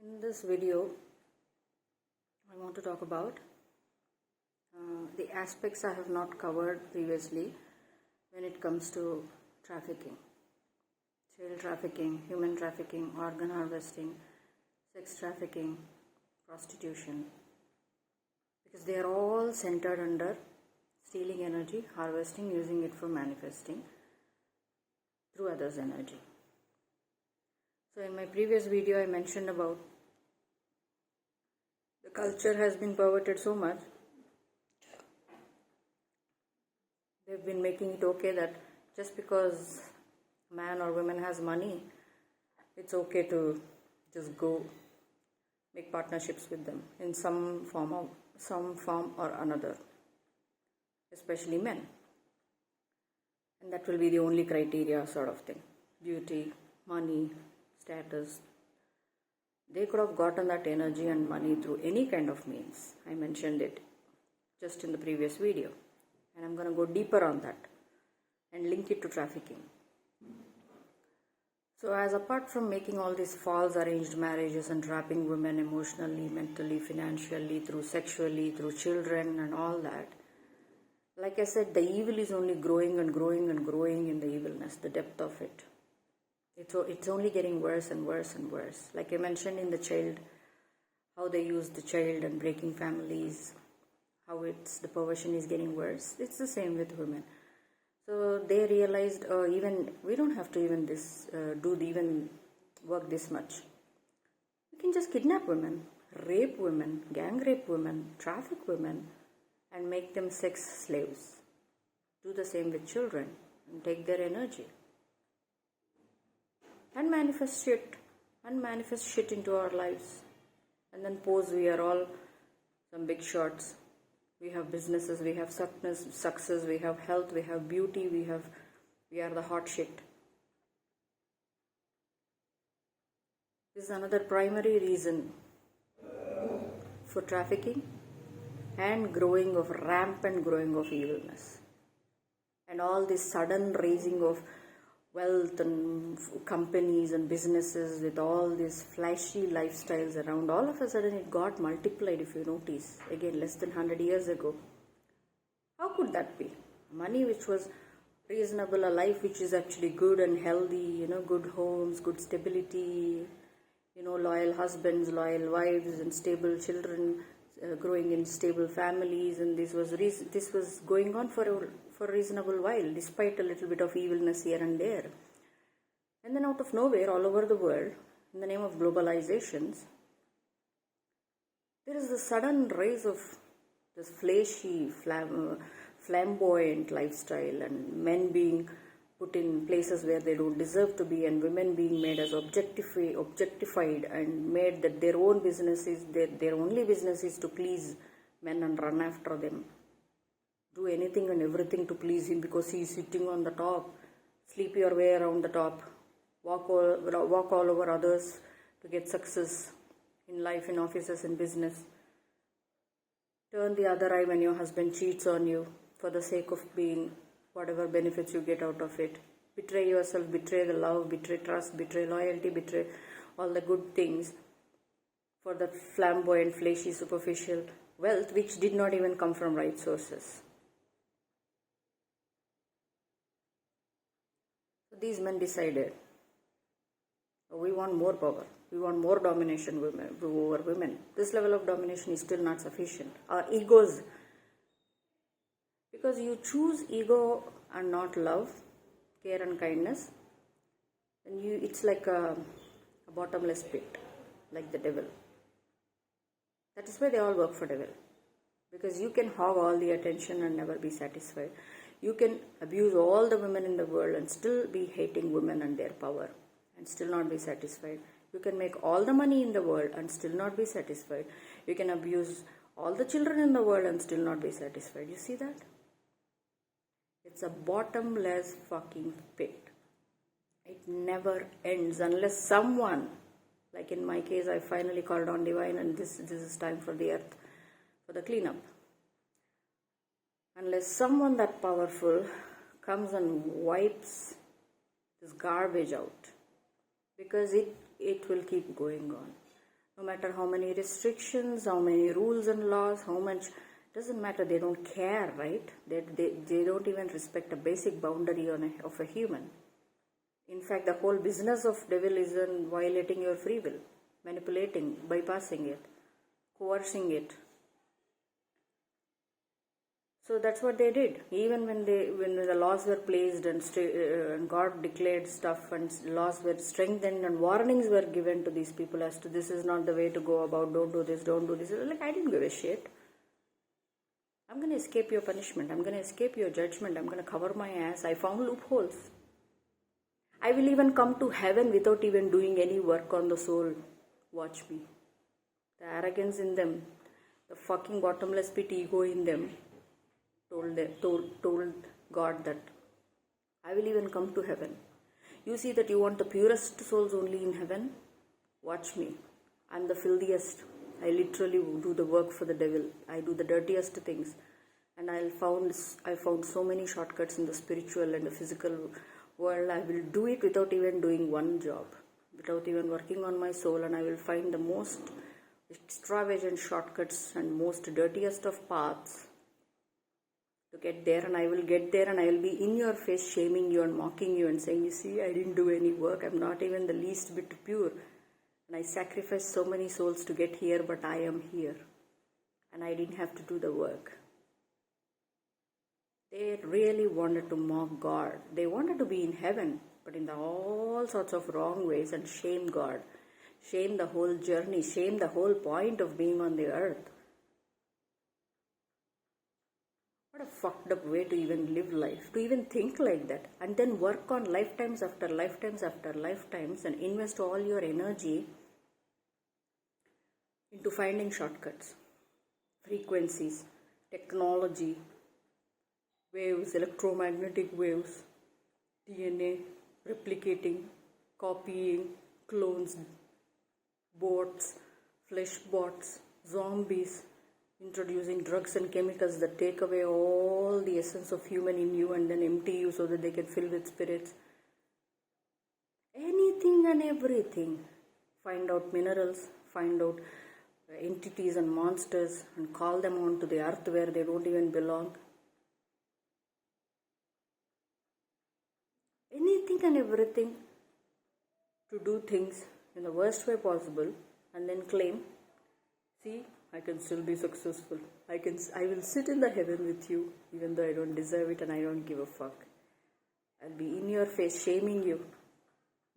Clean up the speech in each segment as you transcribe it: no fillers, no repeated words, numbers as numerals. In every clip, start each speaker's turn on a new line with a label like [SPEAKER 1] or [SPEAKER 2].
[SPEAKER 1] In this video, I want to talk about the aspects I have not covered previously when it comes to trafficking, child trafficking, human trafficking, organ harvesting, sex trafficking, prostitution, because they are all centered under stealing energy, harvesting, using it for manifesting through others' energy. So in my previous video, I mentioned about the culture has been perverted so much. They've been making it okay that just because a man or woman has money, it's okay to just go make partnerships with them in some form or another, especially men. And that will be the only criteria sort of thing. Beauty, money, status. They could have gotten that energy and money through any kind of means. I mentioned it just in the previous video. And I'm going to go deeper on that and link it to trafficking. So as apart from making all these false arranged marriages and trapping women emotionally, mentally, financially, through sexually, through children and all that, like I said, the evil is only growing and growing and growing in the evilness, the depth of it. It's only getting worse and worse and worse. Like I mentioned in the child, how they use the child and breaking families, how the perversion is getting worse. It's the same with women. So they realized, even we don't have to even even work this much. We can just kidnap women, rape women, gang rape women, traffic women, and make them sex slaves. Do the same with children and take their energy. And manifest shit into our lives, and then pose we are all some big shots. We have businesses, we have success, we have health, we have beauty, we are the hot shit. This is another primary reason for trafficking and rampant growing of evilness, and all this sudden raising of wealth and companies and businesses with all these flashy lifestyles around. All of a sudden it got multiplied, if you notice, again less than 100 years ago. How could that be? Money which was reasonable, a life which is actually good and healthy, good homes, good stability, loyal husbands, loyal wives, and stable children, growing in stable families, and this was going on for a reasonable while, despite a little bit of evilness here and there. And then out of nowhere, all over the world, in the name of globalizations, there is the sudden rise of this flashy, flamboyant lifestyle, and men being put in places where they don't deserve to be, and women being made as objectified and made that their own business is their only business is to please men and run after them. Do anything and everything to please him because he is sitting on the top. Sleep your way around the top. Walk all over others to get success in life, in offices, in business. Turn the other eye when your husband cheats on you for the sake of being whatever benefits you get out of it. Betray yourself, betray the love, betray trust, betray loyalty, betray all the good things for the flamboyant, flashy, superficial wealth which did not even come from right sources. So these men decided, we want more power, we want more domination over women. This level of domination is still not sufficient. Our egos, because you choose ego and not love, care and kindness, then it's like a bottomless pit, like the devil. That is why they all work for devil. Because you can hog all the attention and never be satisfied. You can abuse all the women in the world and still be hating women and their power and still not be satisfied. You can make all the money in the world and still not be satisfied. You can abuse all the children in the world and still not be satisfied. You see that? It's a bottomless fucking pit. It never ends unless someone, like in my case, I finally called on divine, and this is time for the earth, for the cleanup. Unless someone that powerful comes and wipes this garbage out, because it will keep going on. No matter how many restrictions, how many rules and laws, how much, doesn't matter, they don't care, right? They don't even respect a basic boundary of a human. In fact, the whole business of devil is in violating your free will, manipulating, bypassing it, coercing it. So that's what they did. Even when the laws were placed and God declared stuff and laws were strengthened and warnings were given to these people as to this is not the way to go about, don't do this, don't do this. Like, I didn't give a shit. I'm going to escape your punishment. I'm going to escape your judgment. I'm going to cover my ass. I found loopholes. I will even come to heaven without even doing any work on the soul. Watch me. The arrogance in them, the fucking bottomless pit ego in them told God that I will even come to heaven. You see that you want the purest souls only in heaven? Watch me. I'm the filthiest. I literally do the work for the devil. I do the dirtiest things. And I found so many shortcuts in the spiritual and the physical world. I will do it without even doing one job, without even working on my soul, and I will find the most extravagant shortcuts and most dirtiest of paths to get there. And I will get there and I will be in your face shaming you and mocking you and saying, you see, I didn't do any work. I'm not even the least bit pure. And I sacrificed so many souls to get here, but I am here. And I didn't have to do the work. They really wanted to mock God. They wanted to be in heaven, but in all sorts of wrong ways, and shame God. Shame the whole journey. Shame the whole point of being on the earth. What a fucked up way to even live life, to even think like that, and then work on lifetimes after lifetimes after lifetimes and invest all your energy into finding shortcuts, frequencies, technology, waves, electromagnetic waves, DNA, replicating, copying, clones, bots, flesh bots, zombies, introducing drugs and chemicals that take away all the essence of human in you and then empty you so that they can fill with spirits. Anything and everything. Find out minerals, find out entities and monsters and call them onto the earth where they don't even belong. Anything and everything to do things in the worst way possible and then claim, see, I can still be successful. I will sit in the heaven with you even though I don't deserve it and I don't give a fuck. I'll be in your face shaming you.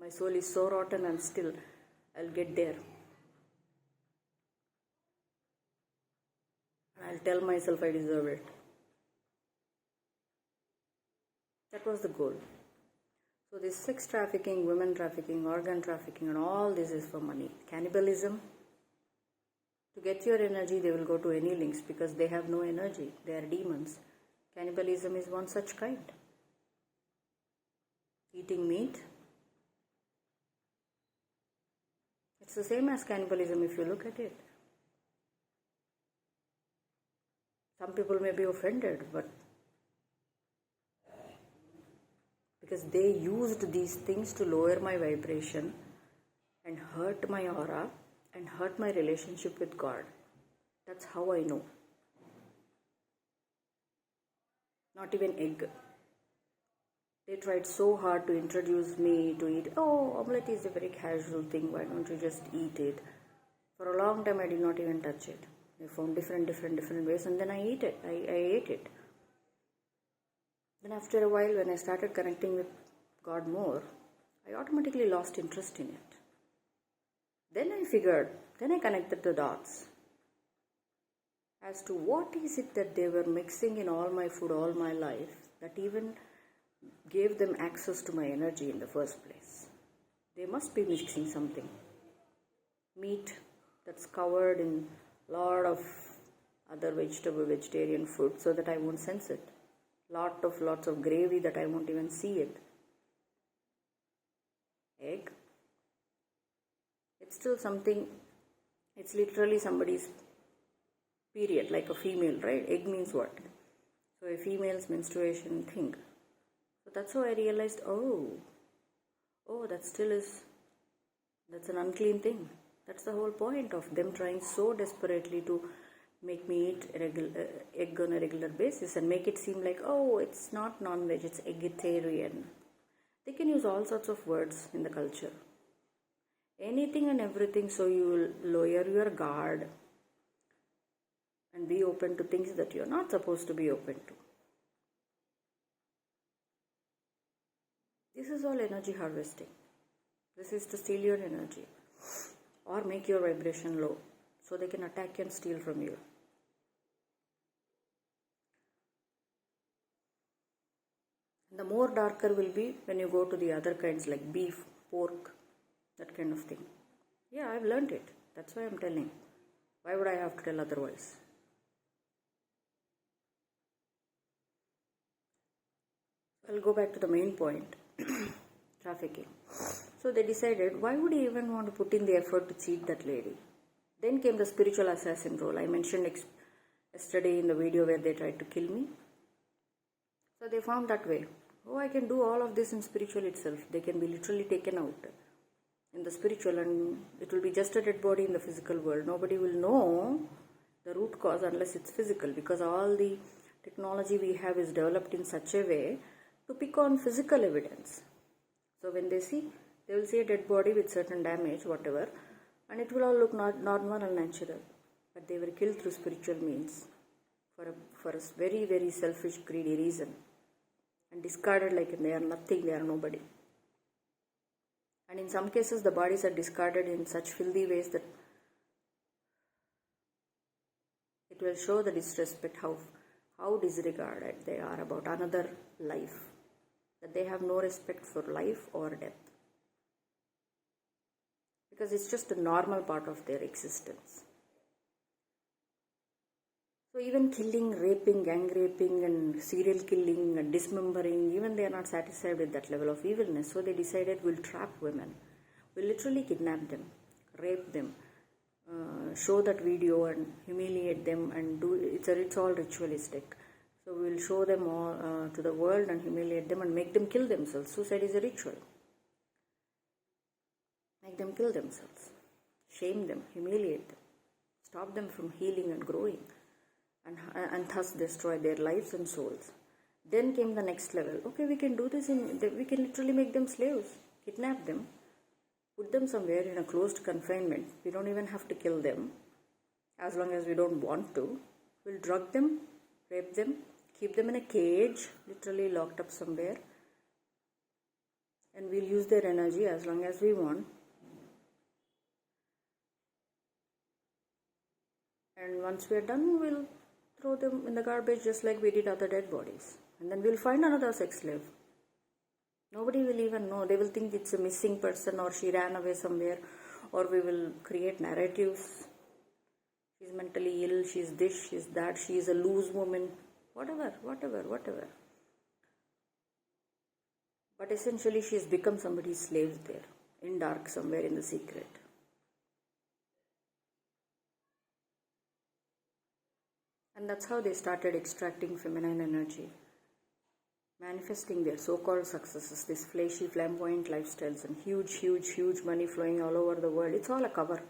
[SPEAKER 1] My soul is so rotten and still I'll get there. I'll tell myself I deserve it. That was the goal. So this sex trafficking, women trafficking, organ trafficking and all this is for money. Cannibalism. To get your energy, they will go to any links because they have no energy. They are demons. Cannibalism is one such kind. Eating meat. It's the same as cannibalism if you look at it. Some people may be offended, but because they used these things to lower my vibration and hurt my aura and hurt my relationship with God. That's how I know. Not even egg. They tried so hard to introduce me to eat. Oh, omelette is a very casual thing. Why don't you just eat it? For a long time, I did not even touch it. I found different ways, and then I ate it. I ate it. Then after a while, when I started connecting with God more, I automatically lost interest in it. Then I connected the dots as to what is it that they were mixing in all my food all my life that even gave them access to my energy in the first place. They must be mixing something. Meat that's covered in a lot of other vegetarian food so that I won't sense it. Lots of gravy that I won't even see it. Egg. It's still something, it's literally somebody's period, like a female, right? Egg means what? So a female's menstruation thing. So that's how I realized, oh, that's an unclean thing. That's the whole point of them trying so desperately to make me eat egg on a regular basis and make it seem like, oh, it's not non-veg, it's vegetarian. They can use all sorts of words in the culture. Anything and everything, so you will lower your guard and be open to things that you're not supposed to be open to. This is all energy harvesting. This is to steal your energy or make your vibration low so they can attack and steal from you. The more darker will be when you go to the other kinds like beef, pork, that kind of thing. Yeah, I've learned it. That's why I'm telling. Why would I have to tell otherwise? I'll go back to the main point. Trafficking. So they decided, why would he even want to put in the effort to cheat that lady? Then came the spiritual assassin role. I mentioned yesterday in the video where they tried to kill me. So they found that way. Oh, I can do all of this in spiritual itself. They can be literally taken out in the spiritual and it will be just a dead body in the physical world. Nobody will know the root cause unless it's physical, because all the technology we have is developed in such a way to pick on physical evidence. So when they will see a dead body with certain damage, whatever, and it will all look not normal and natural. But they were killed through spiritual means for a very, very selfish, greedy reason. And discarded like they are nothing, they are nobody. And in some cases, the bodies are discarded in such filthy ways that it will show the disrespect, how disregarded they are about another life. That they have no respect for life or death. Because it's just a normal part of their existence. So even killing, raping, gang raping and serial killing and dismembering, even they are not satisfied with that level of evilness. So they decided, we'll trap women. We'll literally kidnap them, rape them, show that video and humiliate them and it's all ritualistic. So we'll show them all to the world and humiliate them and make them kill themselves. Suicide is a ritual. Make them kill themselves. Shame them, humiliate them. Stop them from healing and growing. And thus destroy their lives and souls. Then came the next level. Okay, we can do this, we can literally make them slaves, kidnap them, put them somewhere in a closed confinement. We don't even have to kill them, as long as we don't want to. We'll drug them, rape them, keep them in a cage, literally locked up somewhere, and we'll use their energy as long as we want. And once we're done, we'll throw them in the garbage just like we did other dead bodies. And then we'll find another sex slave. Nobody will even know. They will think it's a missing person or she ran away somewhere, or we will create narratives. She's mentally ill, she's this, she's that, she's a loose woman, whatever. But essentially she's become somebody's slave there, in dark somewhere in the secret. And that's how they started extracting feminine energy, manifesting their so-called successes, these flashy, flamboyant lifestyles and huge money flowing all over the world. It's all a cover.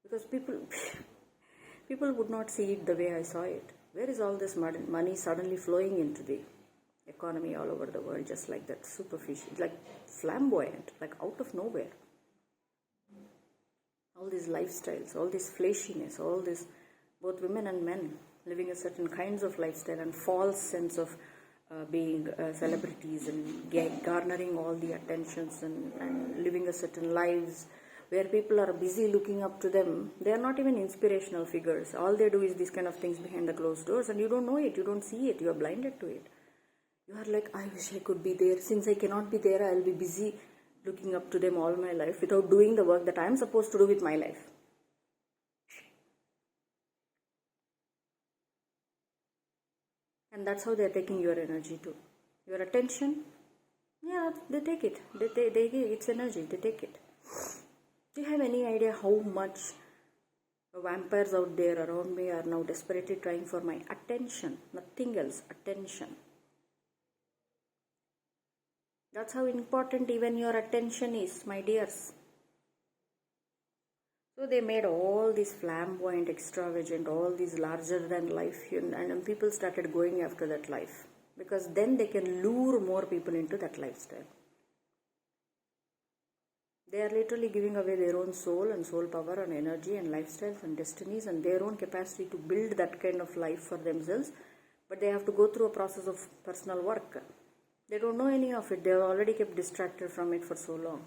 [SPEAKER 1] Because people would not see it the way I saw it. Where is all this money suddenly flowing into the economy all over the world, just like that, superficial, like flamboyant, like out of nowhere? All these lifestyles, all this flashiness, all this, both women and men, living a certain kinds of lifestyle and false sense of being celebrities and garnering all the attentions and living a certain lives where people are busy looking up to them. They are not even inspirational figures. All they do is these kind of things behind the closed doors, and you don't know it, you don't see it, you are blinded to it. You are like, I wish I could be there. Since I cannot be there, I will be busy looking up to them all my life without doing the work that I am supposed to do with my life. And that's how they are taking your energy too. Your attention, yeah, they take it. It's energy, they take it. Do you have any idea how much vampires out there around me are now desperately trying for my attention? Nothing else, attention. That's how important even your attention is, my dears. So they made all these flamboyant, extravagant, all these larger than life, and people started going after that life because then they can lure more people into that lifestyle. They are literally giving away their own soul and soul power and energy and lifestyles and destinies and their own capacity to build that kind of life for themselves. But they have to go through a process of personal work. They don't know any of it. They have already kept distracted from it for so long.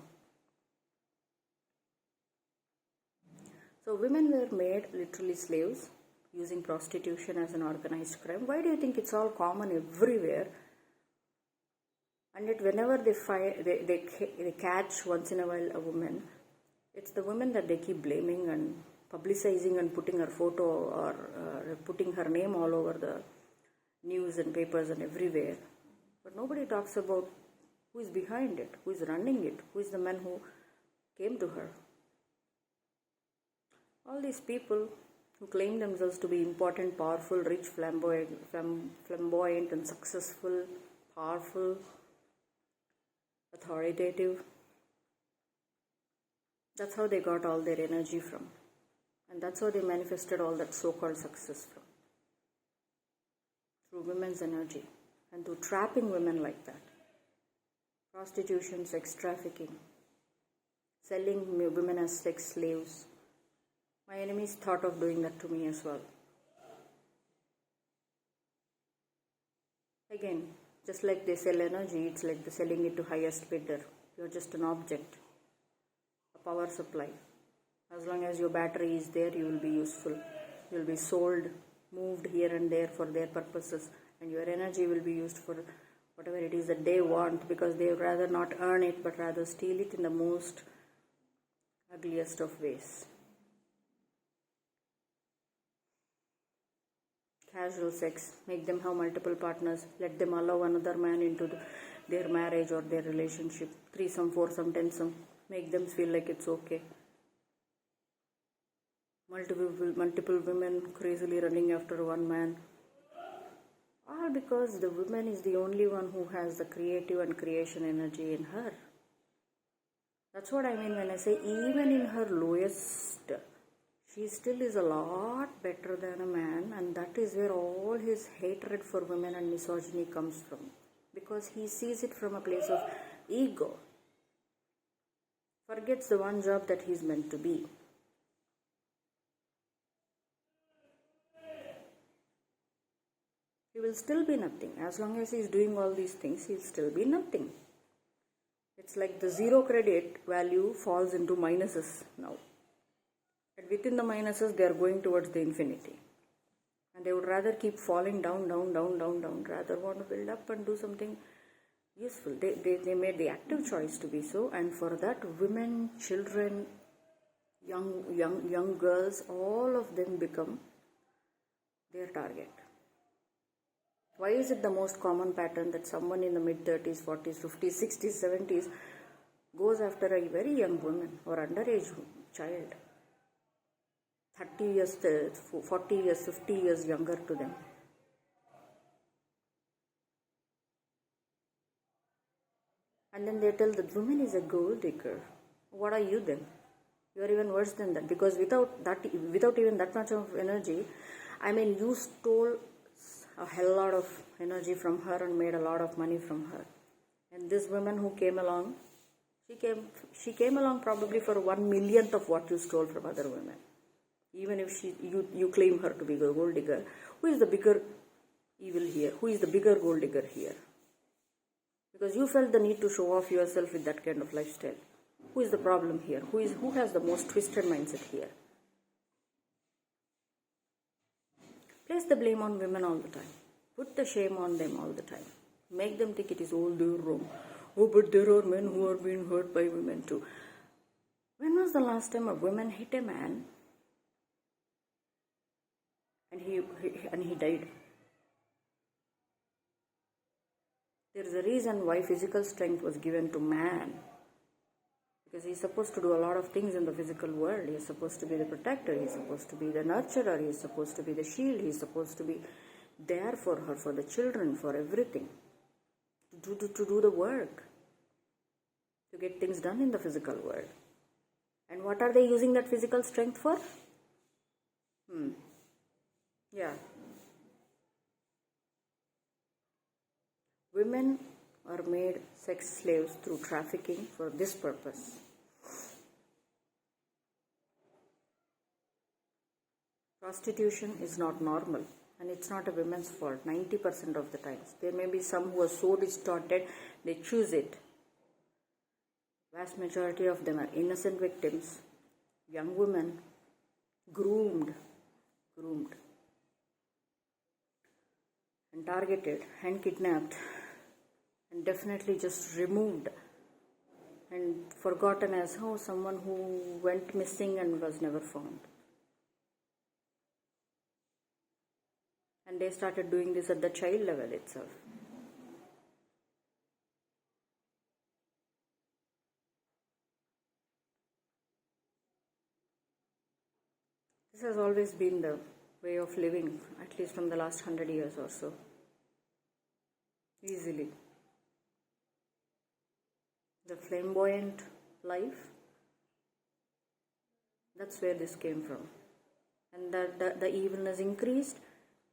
[SPEAKER 1] So women were made literally slaves, using prostitution as an organized crime. Why do you think it's all common everywhere? And yet whenever they catch once in a while a woman, it's the woman that they keep blaming and publicizing and putting her photo or putting her name all over the news and papers and everywhere. But nobody talks about who is behind it, who is running it, who is the man who came to her. All these people who claim themselves to be important, powerful, rich, flamboyant and successful, powerful, authoritative, that's how they got all their energy from. And that's how they manifested all that so-called success from. Through women's energy and through trapping women like that. Prostitution, sex trafficking, selling women as sex slaves. My enemies thought of doing that to me as well. Again, just like they sell energy, it's like they're selling it to highest bidder. You're just an object, a power supply. As long as your battery is there, you will be useful. You will be sold, moved here and there for their purposes, and your energy will be used for whatever it is that they want, because they would rather not earn it but rather steal it in the most ugliest of ways. Casual sex, make them have multiple partners, let them allow another man into their marriage or their relationship, threesome, foursome, tensome, make them feel like it's okay. Multiple women crazily running after one man, all because the woman is the only one who has the creative and creation energy in her. That's what I mean when I say even in her lowest, she still is a lot better than a man, and that is where all his hatred for women and misogyny comes from, because he sees it from a place of ego, forgets the one job that he's meant to be. He will still be nothing. As long as he's doing all these things, he'll still be nothing. It's like the zero credit value falls into minuses now. And within the minuses, they are going towards the infinity. And they would rather keep falling down, rather want to build up and do something useful. They made the active choice to be so. And for that, women, children, young girls, all of them become their target. Why is it the most common pattern that someone in the mid-30s, 40s, 50s, 60s, 70s goes after a very young woman or underage child? 30 years, 40 years, 50 years younger to them. And then they tell that woman is a gold digger. What are you then? You are even worse than that, because without even that much of energy, I mean, you stole a hell lot of energy from her and made a lot of money from her. And this woman who came along, she came along probably for 1/1,000,000th of what you stole from other women. Even if you claim her to be a gold digger, who is the bigger evil here? Who is the bigger gold digger here? Because you felt the need to show off yourself with that kind of lifestyle. Who is the problem here? Who has the most twisted mindset here? Place the blame on women all the time. Put the shame on them all the time. Make them think it is all their wrong. Oh, but there are men who are being hurt by women too. When was the last time a woman hit a man and he died? There is a reason why physical strength was given to man. Because he is supposed to do a lot of things in the physical world. He is supposed to be the protector. He is supposed to be the nurturer. He is supposed to be the shield. He is supposed to be there for her, for the children, for everything. To do the work. To get things done in the physical world. And what are they using that physical strength for? Yeah. Women are made sex slaves through trafficking for this purpose. Prostitution is not normal, and it's not a woman's fault 90% of the times. There may be some who are so distorted, they choose it. Vast majority of them are innocent victims, young women, groomed, and targeted and kidnapped, and definitely just removed and forgotten as someone who went missing and was never found. And they started doing this at the child level itself. This has always been the way of living, at least from the last 100 years or so. Easily. The flamboyant life, that's where this came from. And the evilness increased,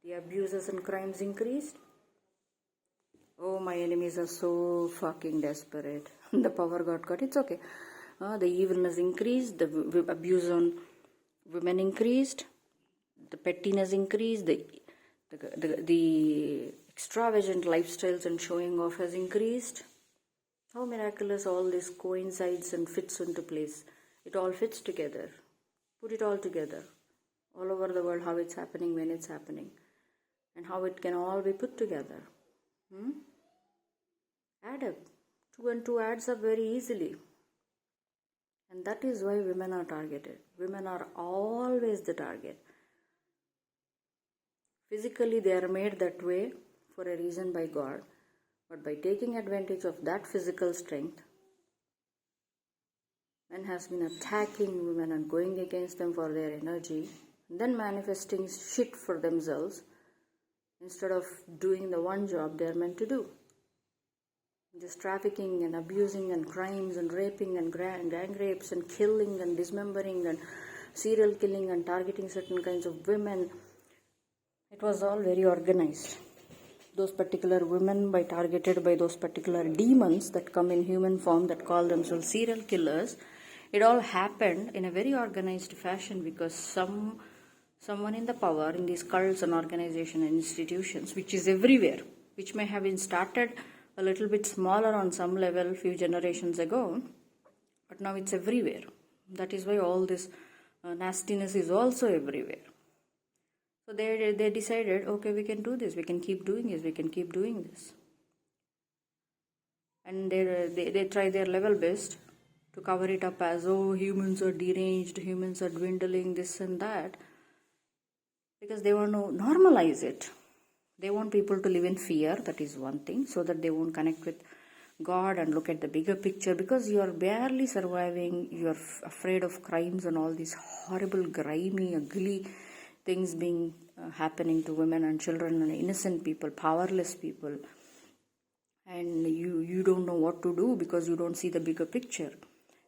[SPEAKER 1] the abuses and crimes increased. Oh, my enemies are so fucking desperate. The power got. It's okay. The evilness increased, the abuse on women increased, the pettiness increased, the extravagant lifestyles and showing off has increased. How miraculous all this coincides and fits into place. It all fits together. Put it all together. All over the world, how it's happening, when it's happening, and how it can all be put together. Add up. 2 and 2 adds up very easily. And that is why women are targeted. Women are always the target. Physically, they are made that way for a reason by God. But by taking advantage of that physical strength, man has been attacking women and going against them for their energy, and then manifesting shit for themselves instead of doing the one job they are meant to do. Just trafficking and abusing and crimes and raping and gang rapes and killing and dismembering and serial killing and targeting certain kinds of women. It was all very organized. Those particular women targeted by those particular demons that come in human form that call themselves serial killers. It all happened in a very organized fashion because someone in the power in these cults and organizations and institutions, which is everywhere, which may have been started a little bit smaller on some level few generations ago, but now it's everywhere. That is why all this nastiness is also everywhere. So they decided, okay, we can do this, we can keep doing this. And they try their level best to cover it up as, oh, humans are deranged, humans are dwindling, this and that, because they want to normalize it. They want people to live in fear, that is one thing, so that they won't connect with God and look at the bigger picture, because you are barely surviving, you are afraid of crimes and all these horrible, grimy, ugly things being happening to women and children and innocent people, powerless people, and you don't know what to do because you don't see the bigger picture.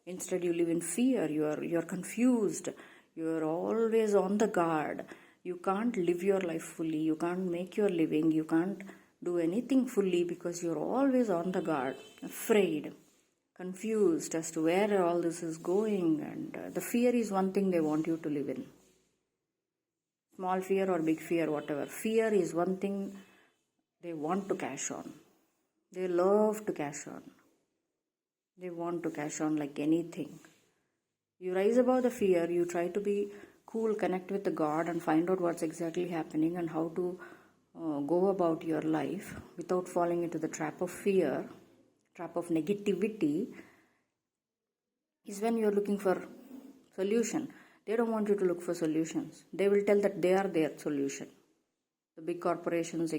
[SPEAKER 1] Instead, you live in fear, you are confused, you are always on the guard. You can't live your life fully, you can't make your living, you can't do anything fully because you're always on the guard, afraid, confused as to where all this is going. And the fear is one thing they want you to live in. Small fear or big fear, whatever. Fear is one thing they want to cash on. They love to cash on. They want to cash on like anything. You rise above the fear, you try to be cool, connect with the God and find out what's exactly happening and how to go about your life without falling into the trap of fear, trap of negativity, is when you're looking for solution. They don't want you to look for solutions. They will tell that they are their solution. The big corporations,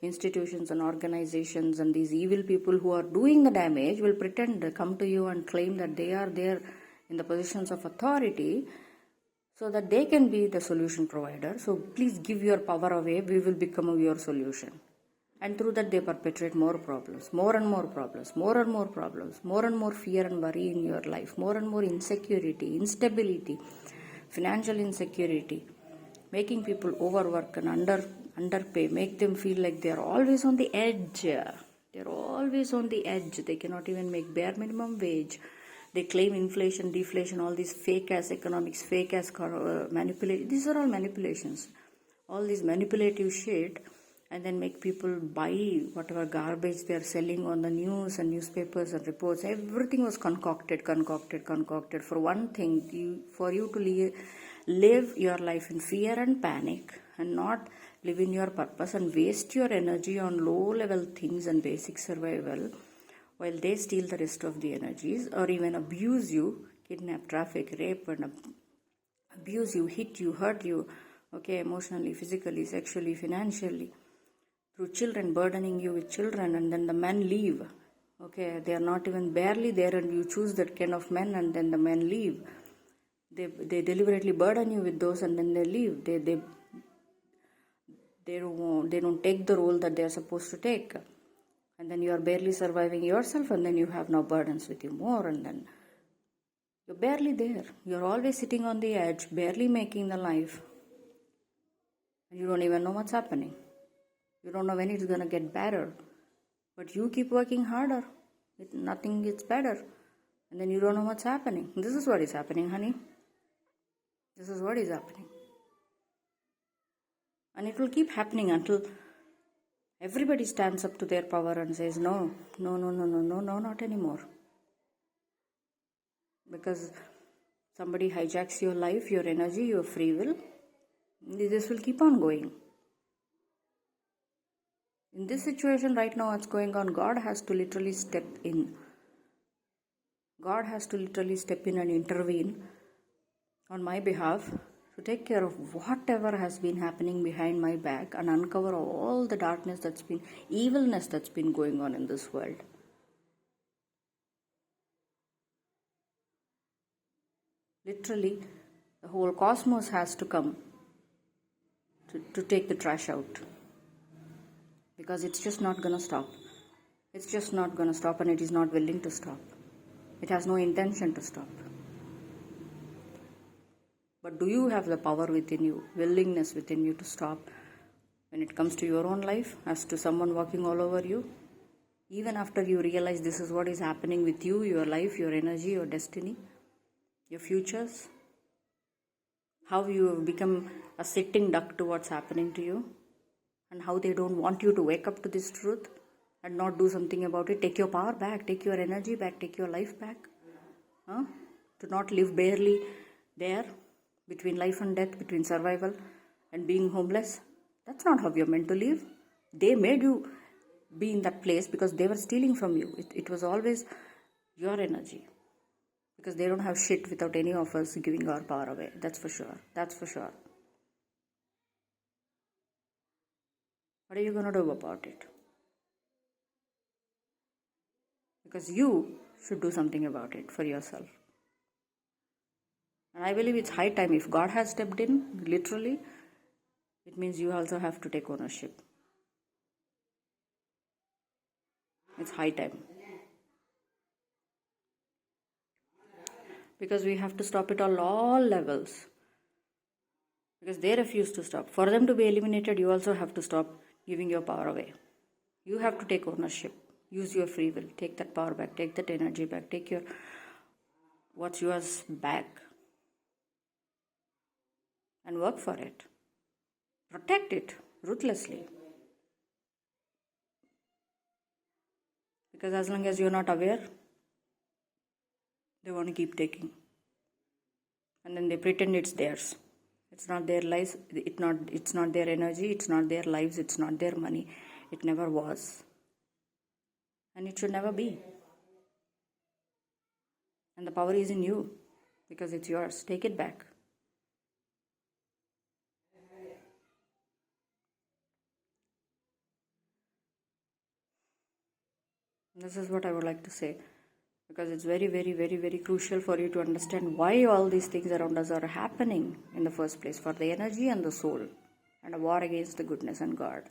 [SPEAKER 1] institutions and organizations and these evil people who are doing the damage will pretend, come to you and claim that they are there in the positions of authority so that they can be the solution provider. So please give your power away, we will become your solution. And through that they perpetrate more problems, more and more problems, more and more problems, more and more fear and worry in your life, more and more insecurity, instability, financial insecurity, making people overwork and underpay, make them feel like they are always on the edge. They're always on the edge. They cannot even make bare minimum wage. They claim inflation, deflation, all these fake ass economics, fake ass manipulation. These are all manipulations. All these manipulative shit, and then make people buy whatever garbage they are selling on the news and newspapers and reports. Everything was concocted for one thing, for you to live your life in fear and panic and not live in your purpose and waste your energy on low level things and basic survival, while they steal the rest of the energies or even abuse you, kidnap, traffic, rape, and abuse you, hit you, hurt you, okay, emotionally, physically, sexually, financially, through children, burdening you with children, and then the men leave. Okay, they are not even barely there, and you choose that kind of men, and then the men leave. They deliberately burden you with those, and then they leave. They don't take the role that they are supposed to take, and then you are barely surviving yourself, and then you have no burdens with you more, and then you're barely there. You're always sitting on the edge, barely making the life, and you don't even know what's happening. You don't know when it's gonna get better, but you keep working harder. Nothing gets better, and then you don't know what's happening. This is what is happening, honey. This is what is happening. And it will keep happening until everybody stands up to their power and says, no, not anymore. Because somebody hijacks your life, your energy, your free will. This will keep on going. In this situation right now, what's going on, God has to literally step in. God has to literally step in and intervene on my behalf to take care of whatever has been happening behind my back and uncover all the darkness evilness that's been going on in this world. Literally, the whole cosmos has to come to take the trash out. Because it's just not going to stop. It's just not going to stop, and it is not willing to stop. It has no intention to stop. But do you have the power within you, willingness within you to stop when it comes to your own life, as to someone walking all over you? Even after you realize this is what is happening with you, your life, your energy, your destiny, your futures, how you have become a sitting duck to what's happening to you, and how they don't want you to wake up to this truth and not do something about it. Take your power back, take your energy back, take your life back. To not live barely there, between life and death, between survival and being homeless. That's not how you're meant to live. They made you be in that place because they were stealing from you. It was always your energy. Because they don't have shit without any of us giving our power away. That's for sure. That's for sure. What are you going to do about it? Because you should do something about it for yourself. And I believe it's high time. If God has stepped in, literally, it means you also have to take ownership. It's high time. Because we have to stop it on all levels. Because they refuse to stop. For them to be eliminated, you also have to stop giving your power away. You have to take ownership. Use your free will. Take that power back. Take that energy back. Take what's yours back. And work for it. Protect it ruthlessly. Because as long as you're not aware, they want to keep taking. And then they pretend it's theirs. It's not their lives, it's not their energy, it's not their lives, it's not their money. It never was. And it should never be. And the power is in you because it's yours. Take it back. This is what I would like to say. Because it's very, very, very, very crucial for you to understand why all these things around us are happening in the first place. For the energy and the soul. And a war against the goodness and God.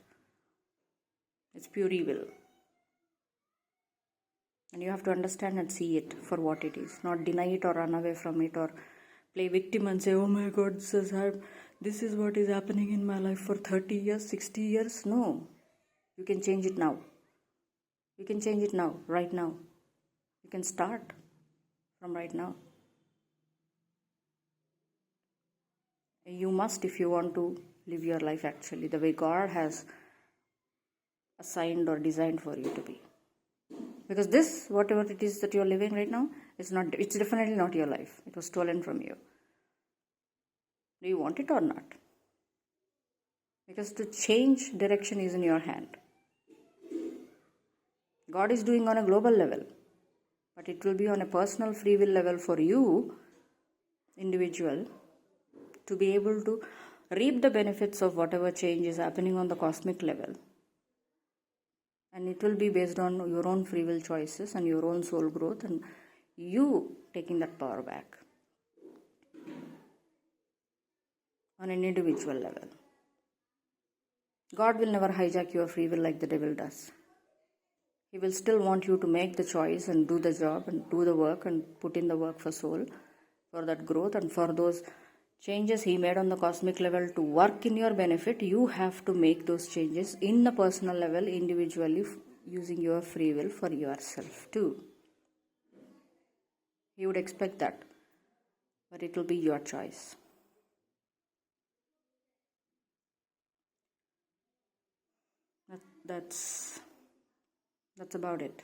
[SPEAKER 1] It's pure evil. And you have to understand and see it for what it is. Not deny it or run away from it or play victim and say, oh my God, this is what is happening in my life for 30 years, 60 years. No. You can change it now. You can change it now, right now. You can start from right now. You must, if you want to live your life actually the way God has assigned or designed for you to be. Because this, whatever it is that you're living right now, it's definitely not your life. It was stolen from you. Do you want it or not? Because to change direction is in your hand. God is doing on a global level, but it will be on a personal free will level for you, individual, to be able to reap the benefits of whatever change is happening on the cosmic level. And it will be based on your own free will choices and your own soul growth and you taking that power back on an individual level. God will never hijack your free will like the devil does. He will still want you to make the choice and do the job and do the work and put in the work for soul, for that growth and for those changes He made on the cosmic level to work in your benefit. You have to make those changes in the personal level, individually, using your free will for yourself too. He would expect that, but it will be your choice. That's about it.